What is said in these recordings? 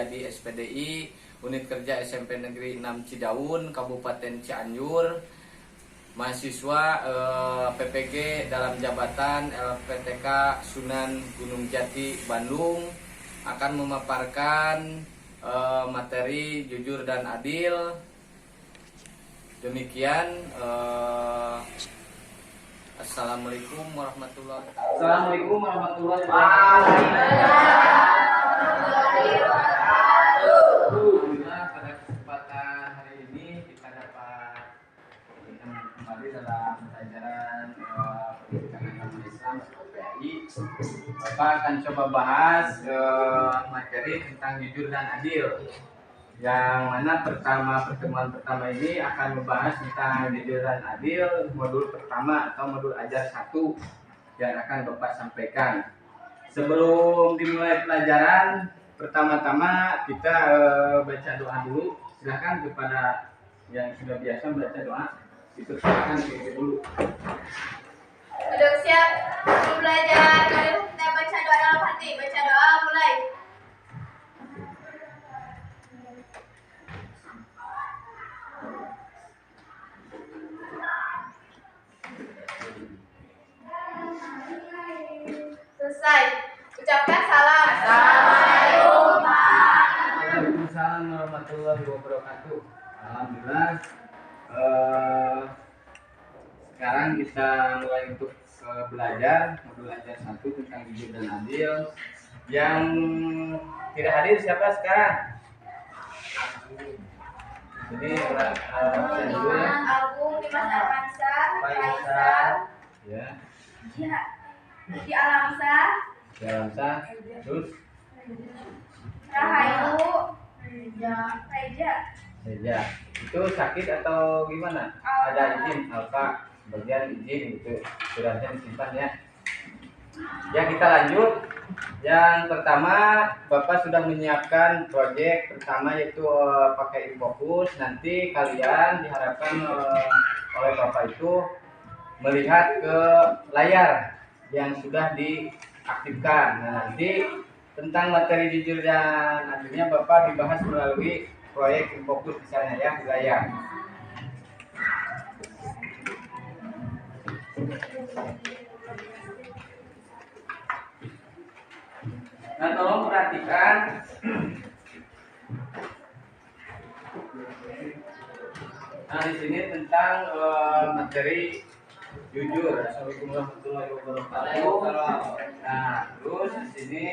di SPDI Unit Kerja SMP Negeri 6 Cidaun, Kabupaten Cianjur. Mahasiswa PPG dalam jabatan LPTK Sunan Gunung Jati, Bandung akan memaparkan materi jujur dan adil. Demikian. Assalamualaikum warahmatullahi wabarakatuh. Assalamualaikum warahmatullahi wabarakatuh. Pada kesempatan hari ini kita dapat kembali dalam pelajaran pendidikan agama Islam atau PAI. Bapak akan coba bahas materi tentang jujur dan adil. Yang mana pertemuan pertama ini akan membahas tentang jujur dan adil modul pertama atau modul ajar 1 yang akan Bapak sampaikan. Sebelum dimulai pelajaran, pertama-tama kita baca doa dulu. Silakan kepada yang sudah biasa baca doa, silakan dulu. Duduk siap, belajar. Mari kita baca doa dalam hati. Baca doa mulai. Selesai. Ucapkan salam. Assalamualaikum. Waalaikumsalam warahmatullahi wabarakatuh. Alhamdulillah. Sekarang kita mulai untuk belajar modul ajar 1 tentang jujur dan adil. Yang tidak hadir siapa sekarang? Ini dulu ya. Agung, Dimas Armansyah, Faisal, ya. Di Alamsa, Jalansa, terus Rahayu, Reja. Reja. Itu sakit atau gimana? Ada izin Alfa, bagian izin gitu. Suratnya disimpan ya. Ya, kita lanjut. Yang pertama, Bapak sudah menyiapkan proyek pertama yaitu pakai infokus. Nanti kalian diharapkan oleh Bapak itu melihat ke layar yang sudah diaktifkan. Nah, nanti tentang materi jujur dan adilnya Bapak dibahas melalui proyek infokus di sana ya, di layar. Nah, tolong perhatikan. Nah, di sini tentang materi jujur. Assalamualaikum warahmatullahi wabarakatuh. Nah, terus di sini.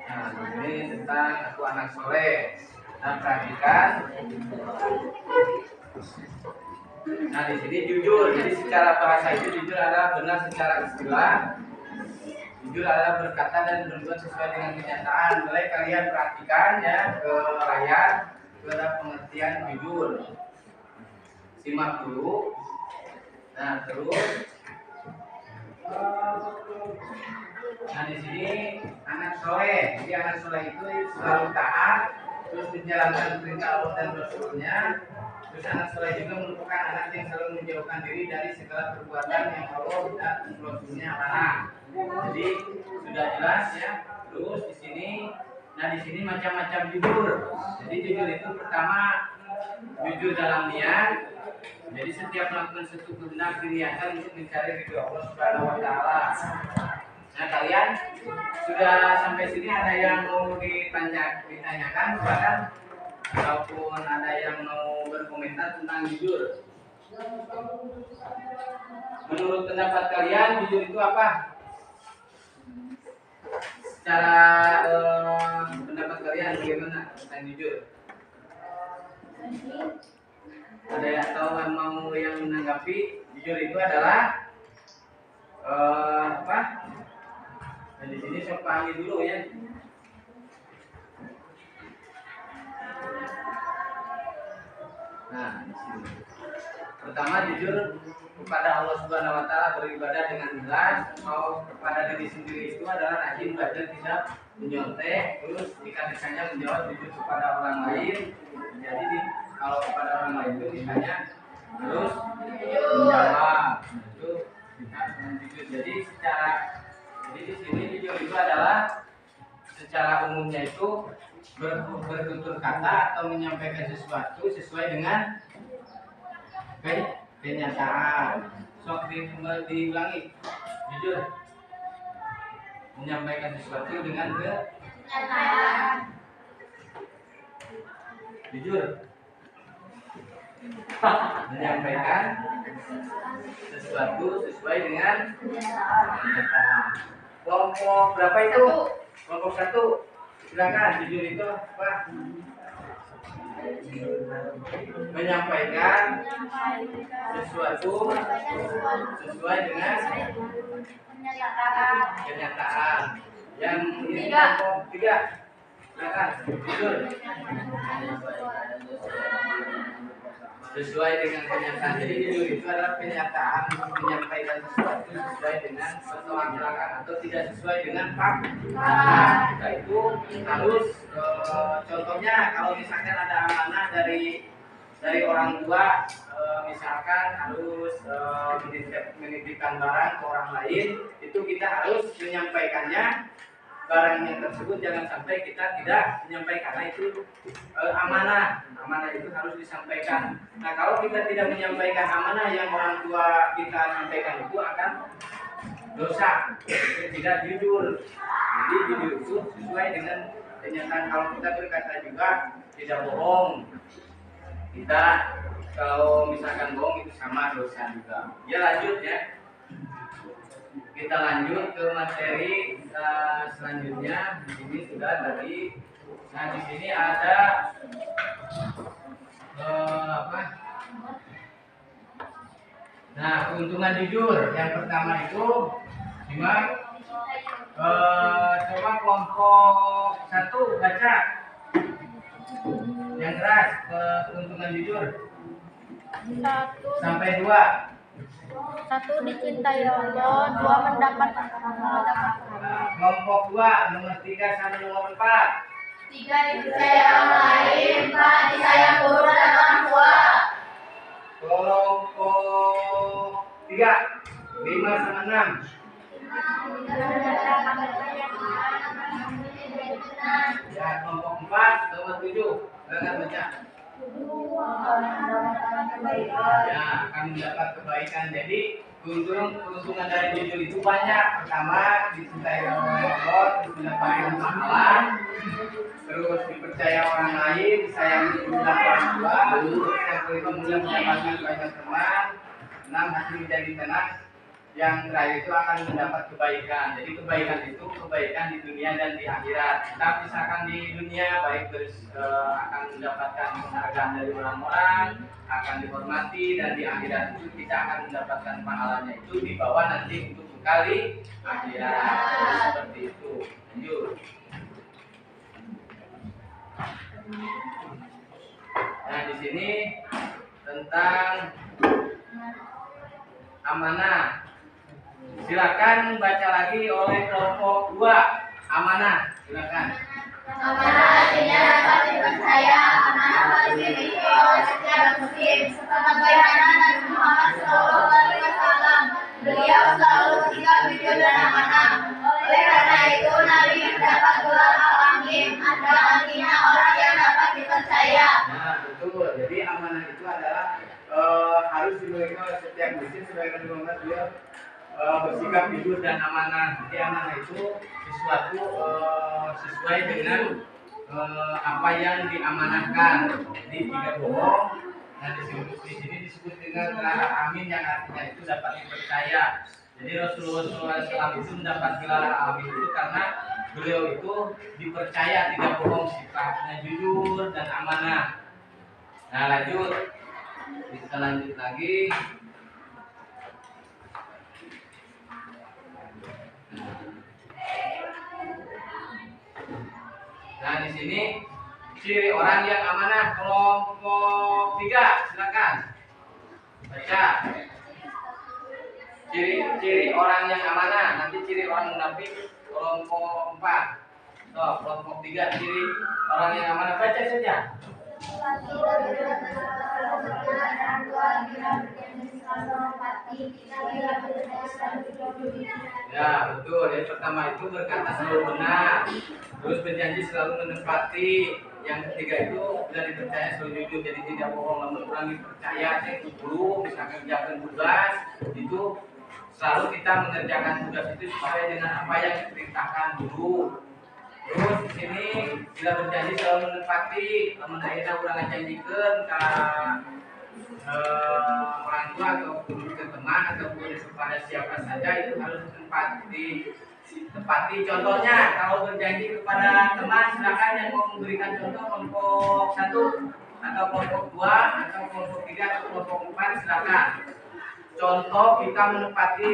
Nah, ini tentang aku anak soleh. Nah, perhatikan. Nah, di sini jujur. Jadi secara bahasa itu jujur adalah benar secara istilah. Jujur adalah berkata dan berbuat sesuai dengan kenyataan. Mulai kalian perhatikan ya ke layar, ke pengertian jujur. Simak dulu. Nah, terus. Nah, di sini anak soleh. Jadi anak soleh itu selalu taat, terus menjalankan perintah Allah dan Rasulnya. Terus anak soleh juga merupakan anak yang selalu menjauhkan diri dari segala perbuatan yang Allah dan Rasulnya larang. Jadi sudah jelas ya. Terus di sini, nah di sini macam-macam jujur. Jadi jujur itu pertama jujur dalam niat. Jadi setiap melakukan sesuatu benar diniatkan untuk mencari ridho Allah Subhanahu Wa Taala. Nah, kalian sudah sampai sini ada yang mau ditanyakan kepada ataupun ada yang mau berkomentar tentang jujur? Menurut pendapat kalian jujur itu apa? Secara pendapat kalian bagaimana tentang jujur? Ada yang tahu mau yang menanggapi jujur itu adalah apa? Nah, di sini saya pahami dulu ya. Nah, di sini. Pertama jujur kepada Allah Subhanahu Wa Taala, beribadah dengan ikhlas. Mau kepada diri sendiri itu adalah rajin belajar, tidak menyontek. Terus dikatakannya menjawab jujur kepada orang lain. Jadi kalau kepada orang lain itu misalnya terus menjawab itu kita jujur. Jadi di sini jujur itu adalah secara umumnya itu bertutur kata atau menyampaikan sesuatu sesuai dengan kenyataan. Sok diulangi, jujur. Menyampaikan sesuatu dengan Kenyataan. jujur. Menyampaikan sesuatu sesuai dengan kenyataan. Kelompok berapa itu? Kelompok 1. Silakan, jujur itu apa? Menyampaikan sesuatu sesuai dengan kenyataan. Yang ini kelompok 3. Silakan, jujur. Sesuai dengan kenyataan. Jadi jujur itu adalah kenyataan menyampaikan sesuatu sesuai dengan bertolak belakang atau tidak sesuai dengan fakta. Kita itu harus contohnya kalau misalkan ada amanah dari orang tua, misalkan harus menitipkan barang ke orang lain, itu kita harus menyampaikannya. Barangnya tersebut jangan sampai kita tidak menyampaikan, karena itu amanah itu harus disampaikan. Nah, kalau kita tidak menyampaikan amanah yang orang tua kita sampaikan itu akan dosa, tidak jujur. Jadi jujur itu sesuai dengan kenyataan. Kalau kita berkata juga tidak bohong, kita kalau misalkan bohong itu sama dosa juga. Ya, lanjut ya. Kita lanjut ke materi selanjutnya. Di sini sudah tadi. Nah, di sini ada apa? Nah, keuntungan jujur. Yang pertama itu simak. Coba kelompok 1 baca. Yang keras, keuntungan jujur. 1. Sampai 2. 1 dicintai Allah, 2 mendapat pahala. Kelompok 2 nomor 3 sampai nomor 4. 3 dipercaya orang lain, 4 disayang guru dan orang tua. Kelompok 3 5 sama 6. Ya, kelompok 4 nomor 7. Silakan baca. Ya, akan mendapat kebaikan. Jadi keuntungan dari jujur itu banyak. Pertama, dicintai oleh Allah, terus mendapatkan pahala, terus dipercaya orang lain, disayangi ibu dan orang tua, terus yang kemudian mendapatkan banyak teman. 6 hati menjadi tenang. Yang terakhir itu akan mendapat kebaikan. Jadi kebaikan itu kebaikan di dunia dan di akhirat. Kita misalkan di dunia baik akan mendapatkan penghargaan dari orang-orang, akan dihormati, dan di akhirat itu kita akan mendapatkan pahalanya itu dibawa nanti untuk bekali akhirat. Seperti itu. Lanjut. Nah, di sini tentang amanah. Silakan baca lagi oleh kelompok 2. Amanah, silakan. Amanah artinya dapat dipercaya, amanah harus dimiliki oleh setiap muslim. Sebagaimana Nabi Muhammad SAW, beliau selalu bersikap jujur dan amanah. Oleh karena itu Nabi mendapat gelar Al-Amin, ada artinya orang yang dapat dipercaya. Nah, betul. Jadi amanah itu adalah harus dimiliki oleh setiap muslim. Sebagaimana Nabi Muhammad beliau bersikap jujur dan amanah. Jadi amanah itu sesuatu sesuai dengan apa yang diamanahkan. Jadi tidak bohong. Nah, di sini disebut dengan gelar amin yang artinya itu dapat dipercaya. Jadi Rasulullah SAW itu mendapat gelar amin itu karena beliau itu dipercaya, tidak bohong, sifatnya jujur dan amanah. Nah, lanjut. Kita lanjut lagi. Nah, di sini ciri orang yang amanah kelompok 3, silakan baca. Ciri orang yang amanah, nanti ciri orang munafik kelompok 4. So, kelompok 3 ciri orang yang amanah, baca saja. Ya, betul. Yang pertama itu berkata selalu benar. Terus berjanji selalu menepati. Yang ketiga itu sudah dipercaya selalu jujur, jadi tidak bohong. Namun orang dipercaya guru misalkan kerjakan tugas itu selalu kita mengerjakan tugas itu sesuai dengan apa yang diperintahkan guru. Terus di sini sudah berjanji selalu menepati. Namun akhirnya orang janjikan ke orang tua ataupun ke teman ataupun kepada siapa saja itu harus ditepati. Contohnya kalau berjanji kepada teman, silakan yang mau memberikan contoh kelompok 1 atau kelompok 2 atau kelompok 3 atau kelompok 4 silakan. Contoh kita menepati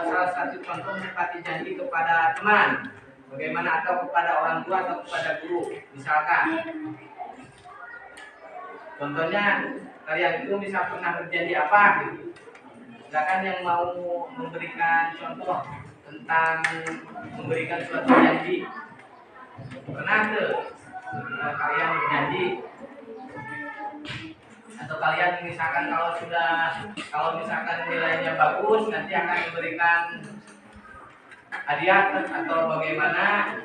salah satu contoh menepati janji kepada teman. Bagaimana atau kepada orang tua atau kepada guru misalkan. Contohnya kalian itu misal pernah berjanji apa gitu. Silakan yang mau memberikan contoh tentang memberikan suatu janji. Pernah tuh kalian berjanji atau kalian misalkan kalau misalkan nilainya bagus nanti akan memberikan hadiah atau bagaimana,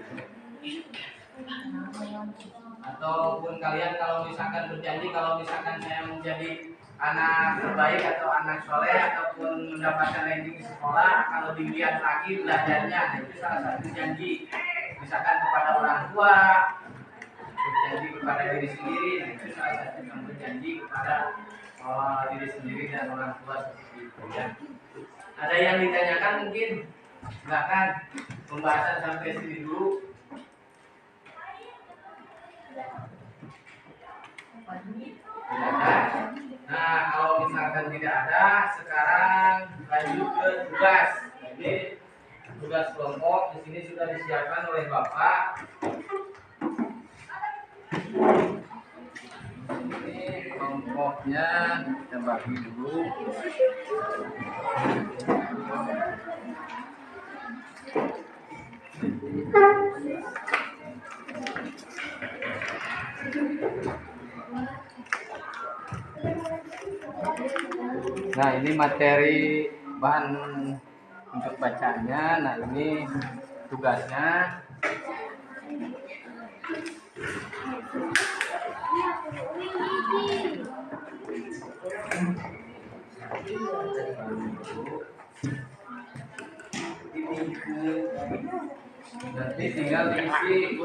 ataupun kalian kalau misalkan berjanji kalau misalkan saya menjadi anak terbaik atau anak soleh ataupun mendapatkan ranking di sekolah, kalau dilihat lagi belajarnya, itu salah satu janji. Misalkan kepada orang tua, berjanji kepada diri sendiri, itu salah satu contoh janji kepada diri sendiri dan orang tua seperti itu ya. Ada yang ditanyakan mungkin? Silakan, pembahasan sampai sini dulu. Tidak ada. Nah, kalau misalkan tidak ada, sekarang lanjut ke tugas. Jadi tugas kelompok di sini sudah disiapkan oleh Bapak. Ini kelompoknya kita bagi dulu. Nah, ini materi bahan untuk bacanya. Nah, ini tugasnya. Nanti tinggal diisi.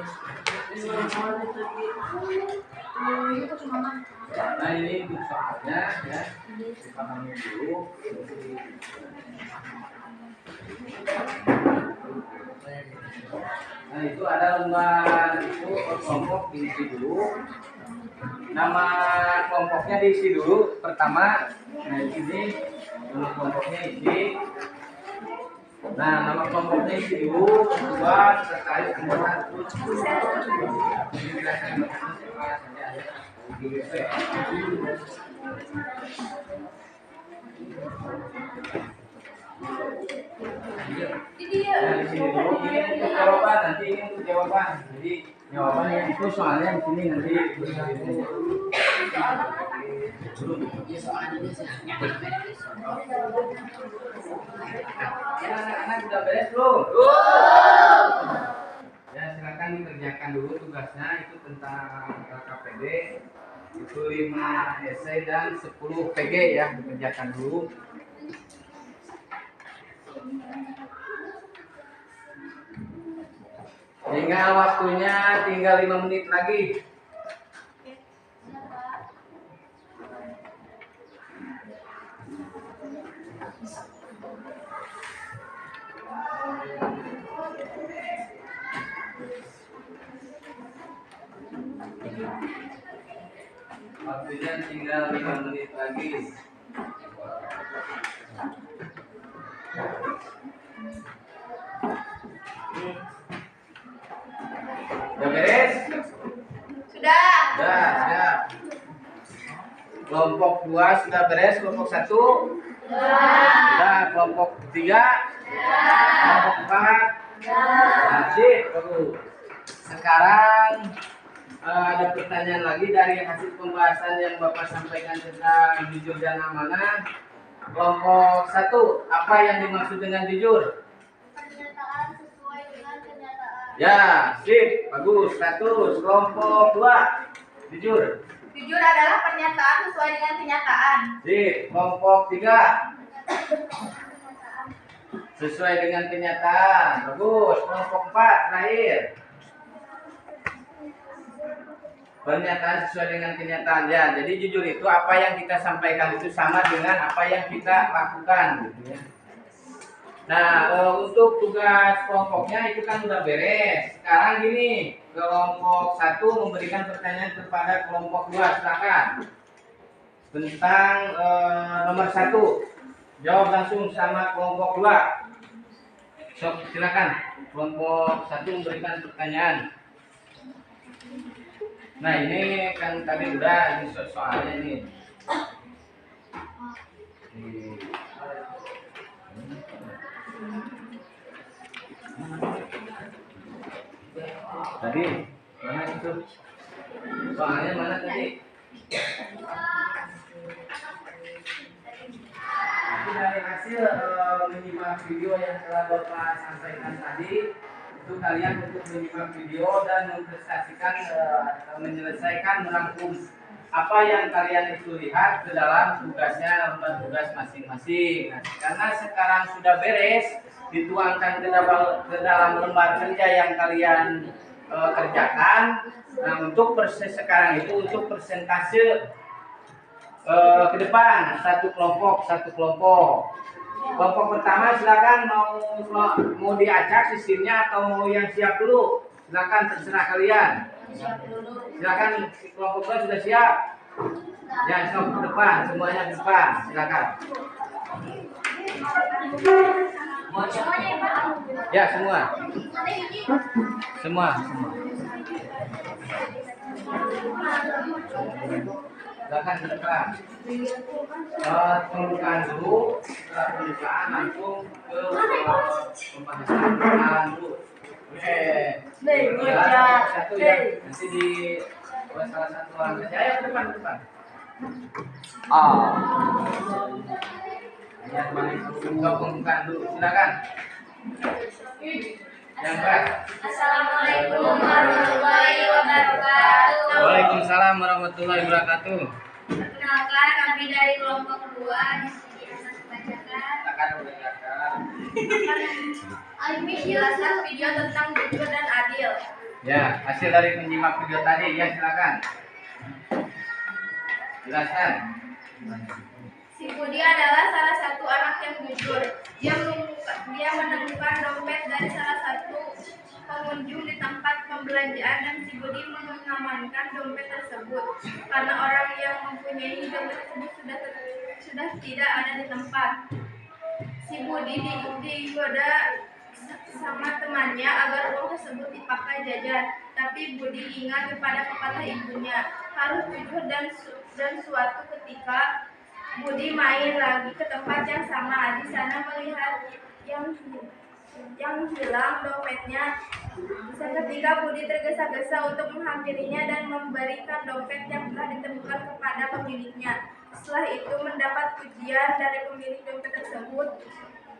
Nah, ini untuk soalnya ya, dipahami dulu. Nah, itu ada lembar itu kelompok diisi dulu. Nama kelompoknya diisi dulu pertama. Nah, ini dulu kelompoknya isi. Nah, nama kelompoknya isi dulu. Kedua, sekretaris anggota Nah, di sini dulu ini untuk jawaban, nanti ini untuk jawaban. Jadi jawabannya itu soalnya di sini nanti. Ya, anak-anak sudah beres belum? Ya, silakan dikerjakan dulu tugasnya. Itu tentang KPD. Itu 5 esai dan 10 PG ya, dikerjakan dulu. Tinggal waktunya tinggal 5 menit lagi. Waktunya tinggal 5 menit lagi. Udah beres? Sudah. Sudah. Kelompok 2 sudah beres, kelompok 1? Sudah. Kelompok 3? Kelompok 4? Sip, bagus. Sekarang ada pertanyaan lagi dari hasil pembahasan yang Bapak sampaikan tentang jujur dan amanah. Kelompok 1, apa yang dimaksud dengan jujur? Pernyataan sesuai dengan kenyataan. Ya, sip, bagus. 100. Kelompok 2. Jujur. Jujur adalah pernyataan sesuai dengan kenyataan. Sip, kelompok 3. Sesuai dengan kenyataan. Bagus. Kelompok 4 terakhir. Pernyataan sesuai dengan kenyataan ya. Jadi jujur itu apa yang kita sampaikan itu sama dengan apa yang kita lakukan gitu ya. Nah, untuk tugas kelompoknya itu kan udah beres. Sekarang gini, kelompok 1 memberikan pertanyaan kepada kelompok 2. Silakan. Tentang nomor 1. Jawab langsung sama kelompok 2. Silakan. Kelompok 1 memberikan pertanyaan. Nah, ini kan tadi udah ini soalnya nih. Tadi mana itu? Soalnya mana tadi? Itu dari hasil menyimak video yang telah Bapak sampaikan tadi, itu kalian untuk menyimak video dan mempresentasikan atau menyelesaikan merangkum apa yang kalian itu lihat ke dalam tugasnya, lembar tugas masing-masing. Nah, karena sekarang sudah beres, dituangkan ke dalam lembar kerja yang kalian kerjakan. Nah, untuk sekarang itu untuk persentase ke depan satu kelompok. Kelompok pertama silakan mau diacak sistemnya atau mau yang siap dulu. Silakan terserah kalian. Silakan kelompok kedua sudah siap. Ya, ke depan, semuanya ke depan. Silakan. Ya, semua. Silakan ke depan. Pembukaan dulu, setelah pembukaan langsung ke pembahasan dulu. Satu ya, nanti di oleh salah satu orang saja. Ayo ke depan. Ya, pembukaan dulu. Silakan. Yang baik. Assalamualaikum warahmatullahi wabarakatuh. Waalaikumsalam warahmatullahi wabarakatuh. Perkenalkan, kami dari kelompok kedua di sini akan menjelaskan video tentang jujur dan adil. Ya, hasil dari menyimak video tadi ya, silakan. Jelaskan. Si Budi adalah salah satu anak yang jujur. Dia menemukan dompet dari salah satu pengunjung di tempat pembelanjaan dan si Budi mengamankan dompet tersebut karena orang yang mempunyai dompet tersebut sudah tidak ada di tempat. Si Budi digoda sama temannya agar uang tersebut dipakai jajan, tapi Budi ingat kepada pepatah ibunya, harus jujur dan suatu ketika Budi main lagi ke tempat yang sama. Di sana melihat yang hilang dompetnya. Seketika Budi tergesa-gesa untuk menghampirinya dan memberikan dompet yang telah ditemukan kepada pemiliknya. Setelah itu mendapat pujian dari pemilik dompet tersebut.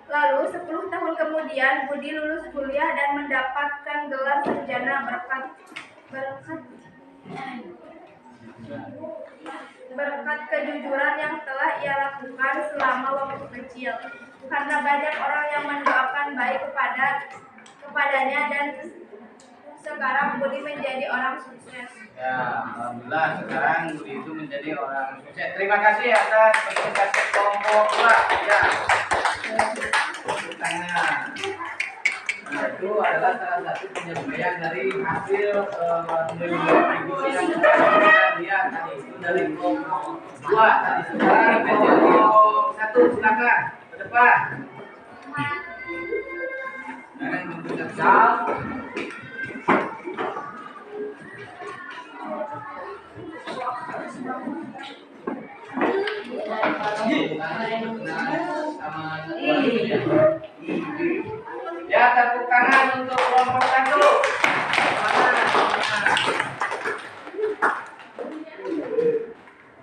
Lalu 10 tahun kemudian Budi lulus kuliah dan mendapatkan gelar sarjana berkat kejujuran yang telah ia lakukan selama waktu kecil. Karena banyak orang yang mendoakan baik kepadanya dan sekarang Budi menjadi orang sukses. Ya, alhamdulillah sekarang Budi itu menjadi orang sukses. Terima kasih atas presentasi kelompok 2. Ya. Tangan. Nah, itu adalah salah satu penyampaian dari hasil video yang kita lihat tadi itu dari kelompok 2 tadi. Sekarang kelompok 1 silakan ke depan. Jangan membuka sal. Ya, tepuk tangan untuk kelompok 1.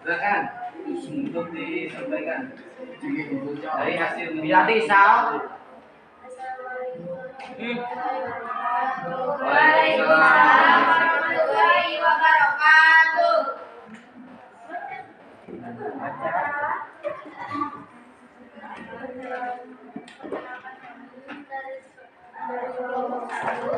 Silakan untuk disampaikan dari hasil menjadi sal. Waalaikumsalam warahmatullahi wabarakatuh. Dari kelompok satu.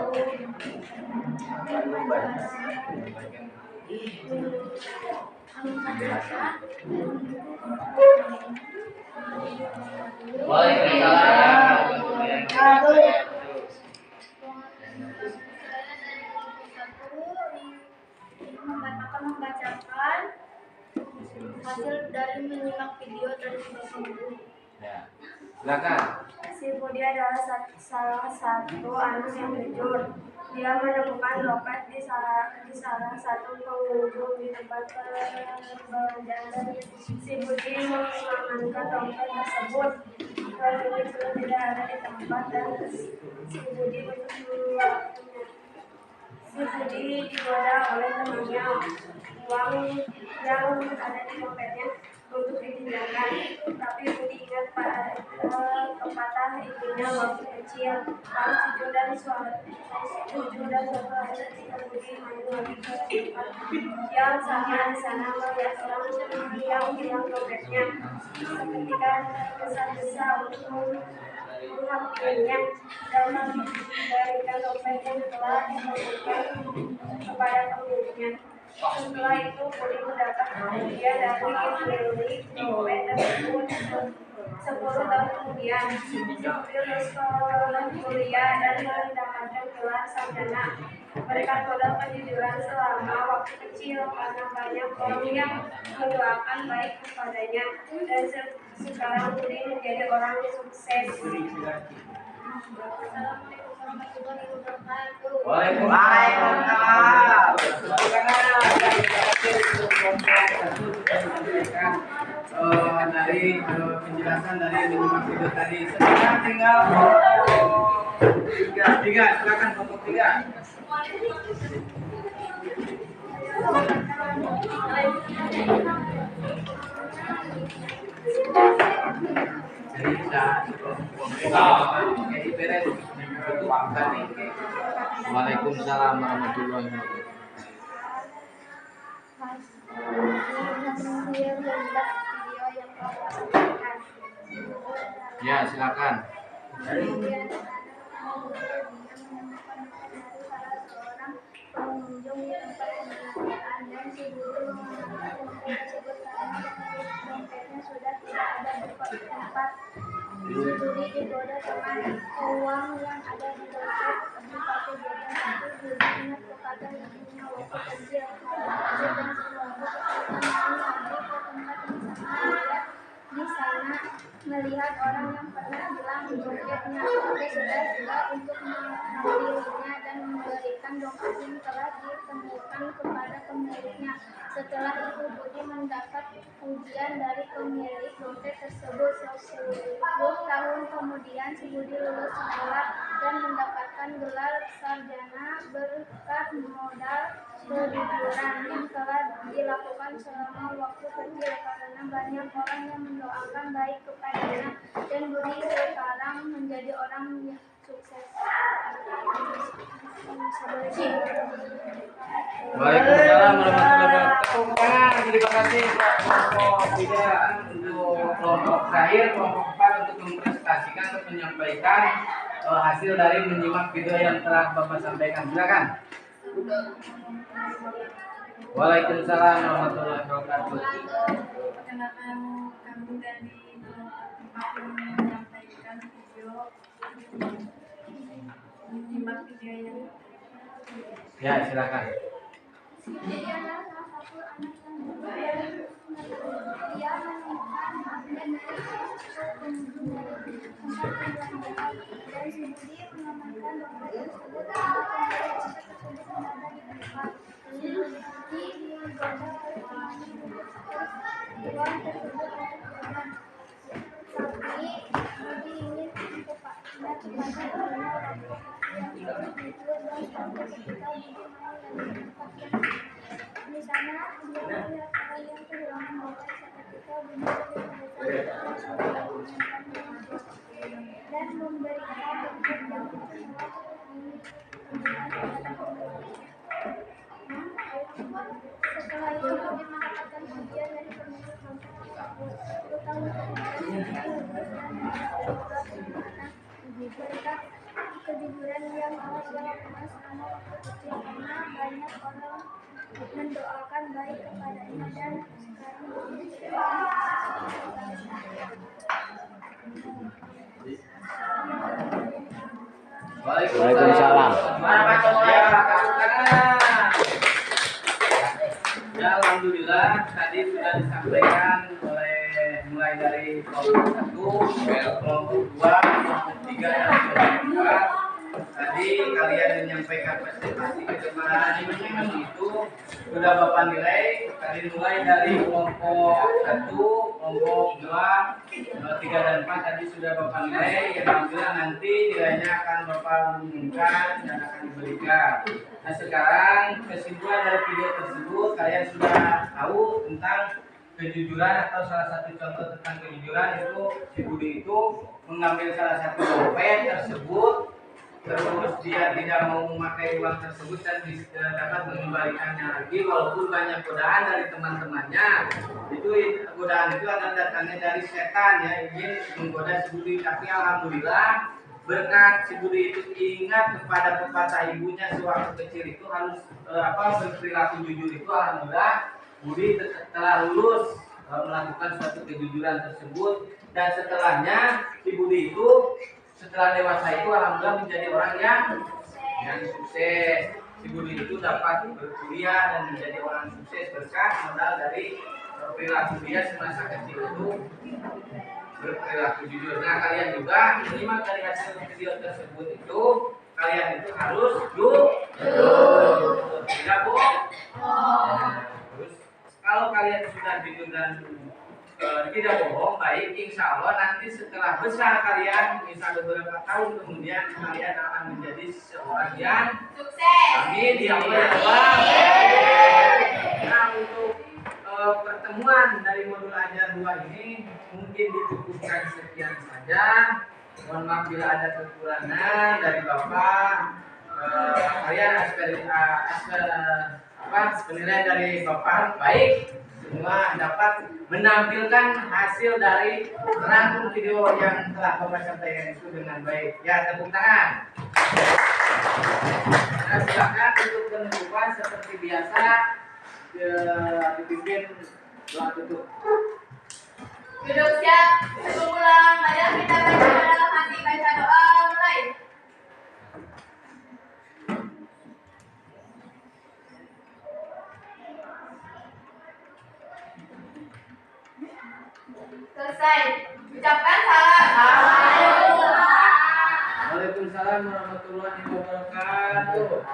Akan membacakan hasil dari menyimak video dari tersebut. Ya, silakan. Si Budi adalah salah satu anak yang jujur. Dia menemukan dompet di salah satu pengunjung di tempat perbelanjaan. Si Budi mengamankan dompet tersebut. Pemilik itu tidak ada di tempat dan si Budi menjualnya. Si Budi digoda oleh temannya uang yang ada di dompetnya untuk ditinggalkan. Tapi Budi ingat pepatah ibunya waktu kecil, harus jujur dan suatu hari ketika Budi main lagi ke tempat yang sama di sana melihat orang yang hilang dompetnya. Seketika tergesa-gesa untuk mengambilnya dan memberikan dompet yang telah ditemukan kepada pemiliknya. Setelah itu Budi mendapat hadiah dari pemilik dompet tersebut. 10 tahun kemudian, Budi lulus kuliah dan mendapatkan gelar sarjana. Berkat modal kejujuran selama waktu kecil, karena banyak orang yang mendoakan baik kepadanya, dan sekarang Budi menjadi orang yang sukses. Assalamualaikum warahmatullahi wabarakatuh. Waalaikumsalam. Dari penjelasan dari menyimak video tadi. Sekarang tinggal tiga. Silakan kelompok 3. Waalaikumsalam warahmatullahi wabarakatuh. Ya, silakan. Pengunjung di tempat pembicaraan dan si Budi mengamankan dompet tersebut karena dompetnya sudah tidak ada di tempat. Si Budi digoda teman uang yang ada di dompet dipakai jajan, tapi Budi ingat kepada ibunya waktu kecil, harus dan selalu ketika main lagi ke tempat yang sama di sana melihat orang yang pernah hilang dompetnya. Budi sudah juga untuk mengambilnya dan memberikan dompet yang telah ditemukan kepada pemiliknya. Setelah itu Budi mendapat pujian dari pemilik dompet tersebut. 10 tahun kemudian si Budi lulus sekolah dan mendapatkan gelar sarjana berkat modal kejujuran yang telah dilakukan selama waktu kecil, karena banyak orang yang mendoakan baik kepadanya, dan Budi sekarang menjadi orang yang sukses. Waalaikumsalam warahmatullahi wabarakatuh. Terima kasih kelompok 3 untuk kelompok terakhir, kelompok 4 untuk mempresentasikan atau menyampaikan hasil dari menyimak video yang telah Bapak sampaikan. Silakan. Waalaikumsalam warahmatullahi wabarakatuh. Perkenalkan kami dari kelompok 4 yang menyampaikan video menyimak video yang Ya, silakan. Dia adalah salah satu anak yang jujur. Dia menemukan dan si Budi mengamankan dompet tersebut karena dompet tersebut berada di tempat. Si Budi digoda oleh temannya untuk uang tersebut untuk tapi Budi ingin kepada ibunya waktu yang jujur dan sampai ketika Budi main lagi tempat yang di sana dia melihat orang yang kehilangan dompet. Seketika Budi dan memberikan dompet yang telah berkat kejujuran yang Allah emas selama waktu kecil karena banyak orang mendoakan baik kepadanya dan sekarang Waalaikumsalam. Ya, alhamdulillah tadi sudah disampaikan oleh mulai dari kelompok 1, kelompok 2, kelompok 3 dan kelompok 4. Tadi kalian menyampaikan presentasi kegemarahan itu sudah Bapak nilai. Tadi mulai dari kelompok 1, kelompok 2, 3 dan 4 tadi sudah Bapak nilai. Yang alhamdulillah nanti nilainya akan Bapak umumkan dan akan diberikan. Nah sekarang kesimpulan dari video tersebut kalian sudah tahu tentang kejujuran atau salah satu contoh tentang kejujuran itu si Budi itu mengambil salah satu dompet tersebut, terus dia tidak mau memakai uang tersebut dan dapat mengembalikannya lagi walaupun banyak godaan dari teman-temannya. Itu godaan itu adalah datangnya dari setan ya, ingin menggoda si Budi. Tapi alhamdulillah berkat si Budi itu ingat kepada pepatah ibunya sewaktu kecil itu harus berperilaku jujur itu, alhamdulillah Budi telah lulus melakukan suatu kejujuran tersebut. Dan setelahnya si Budi itu setelah dewasa itu alhamdulillah menjadi orang yang sukses. Si Budi itu dapat berkuliah dan menjadi orang sukses berkat modal dari perilaku dia semasa kecil itu berperilaku jujur. Nah kalian juga menyimak dari hasil video tersebut itu kalian itu harus jujur, tidak bohong. Terus kalau kalian sudah jujur dan tidak bohong, baik, insya Allah nanti setelah besar kalian, misal beberapa tahun kemudian kalian akan menjadi seorang yang Sukses. amin ya Allah ya Allah. Nah untuk pertemuan dari modul ajar 2 ini mungkin dicukupkan sekian saja. Mohon maaf bila ada kekurangan dari Bapak. Kalian penilaian dari Bapak baik, semua dapat menampilkan hasil dari rangkum video yang telah Bapak sampaikan itu dengan baik. Ya, tepuk tangan. Nah, silakan untuk penutupan seperti biasa dipimpin doa tutup. Duduk siap. Sebelum pulang, marilah kita baca dalam hati, baca doa mulai. Selesai. Ucapkan salam. Waalaikumsalam warahmatullahi wabarakatuh.